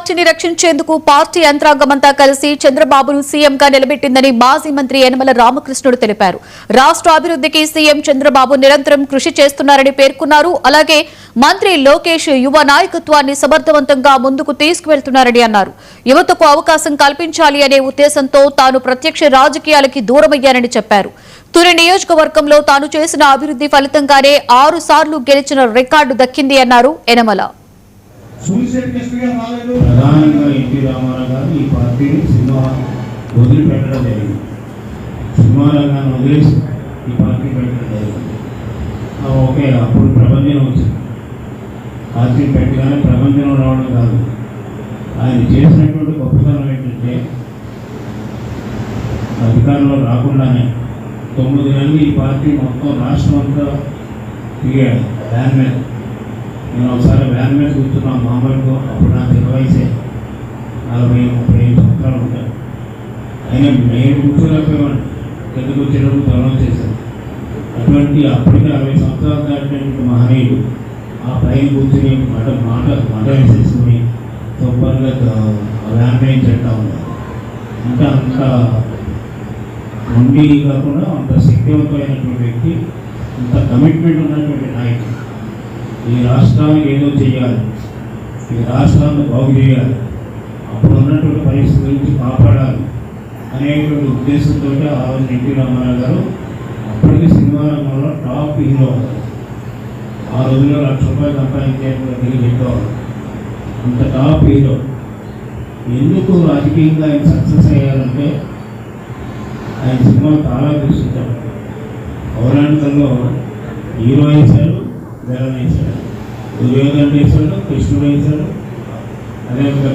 పార్టీని రక్షించేందుకు పార్టీ యంత్రాంగమంతా కలిసి చంద్రబాబును సీఎంగా నిలబెట్టిందని మాజీ మంత్రి యనమల రామకృష్ణుడు తెలిపారు. రాష్ట్ర అభివృద్ధికి సీఎం చంద్రబాబు నిరంతరం కృషి చేస్తున్నారని పేర్కొన్నారు. అలాగే మంత్రి లోకేష్ యువ నాయకత్వాన్ని సమర్థవంతంగా ముందుకు తీసుకువెళ్తున్నారని అన్నారు. యువతకు అవకాశం కల్పించాలి అనే ఉద్దేశంతో తాను ప్రత్యక్ష రాజకీయాలకి దూరమయ్యానని చెప్పారు. తుని నియోజకవర్గంలో తాను చేసిన అభివృద్ధి ఫలితంగానే 6 సార్లు గెలిచిన రికార్డు దక్కింది అన్నారు యనమల. ప్రధానంగా ఎన్టీ రామారావు గారు ఈ పార్టీని సినిమా వదిలిపెట్టడం జరిగింది. సినిమా రంగాన్ని వదిలేసి ఈ పార్టీ పెట్టడం జరిగింది. ఓకే, అప్పుడు ప్రపంచం వచ్చింది. పార్టీ పెట్టగానే ప్రపంచం రావడం కాదు, ఆయన చేసినటువంటి గొప్పతనం ఏంటంటే అధికారంలో రాకుండానే 9 నెలలు ఈ పార్టీ మొత్తం రాష్ట్రం అంతా తిరిగాడు వ్యాన్ మీద. నేను ఒకసారి వ్యాన్ మీద కూర్చున్నాను మామూలుగా. అప్పుడు నాకు 20 వయసే, 40-35 సంవత్సరాలు ఉంటాయి. అయినా నేను కూర్చోలేకపోయాను, కిందకు వచ్చేటప్పుడు త్వరలో చేశాను. అటువంటి అప్పటికే 60 సంవత్సరాలు దాటినటువంటి మహనీయుడు ఆ పైన కూర్చుని మాట వేసేసుకుని సూపర్గా వ్యాన్ మీద చెప్తా ఉన్నారు. అంటే అంత ఉండి కాకుండా అంత శక్తివంతమైనటువంటి వ్యక్తి, అంత కమిట్మెంట్ ఉన్నటువంటి నాయకుడు. ఈ రాష్ట్రానికి ఏదో చేయాలి, ఈ రాష్ట్రాన్ని బాగు చేయాలి, అప్పుడు ఉన్నటువంటి పరిస్థితి గురించి కాపాడాలి అనేటువంటి ఉద్దేశంతో ఆ రోజు ఎన్టీ రామారావు గారు అప్పటికి సినిమా రంగంలో టాప్ హీరో. ఆ రోజుల్లో ₹1,00,000 సంపాదించేటువంటి చెప్పేవారు. అంత టాప్ హీరో. ఎందుకు రాజకీయంగా ఆయన సక్సెస్ అయ్యారంటే ఆయన సినిమాలు చాలా చూస్తుంటారు. పౌరాణికంలో హీరో వేశాడు, విలన్ వేశాడు, దుర్యోధనుడు వేశాడు, కృష్ణుడు వేశాడు, అదేవిధంగా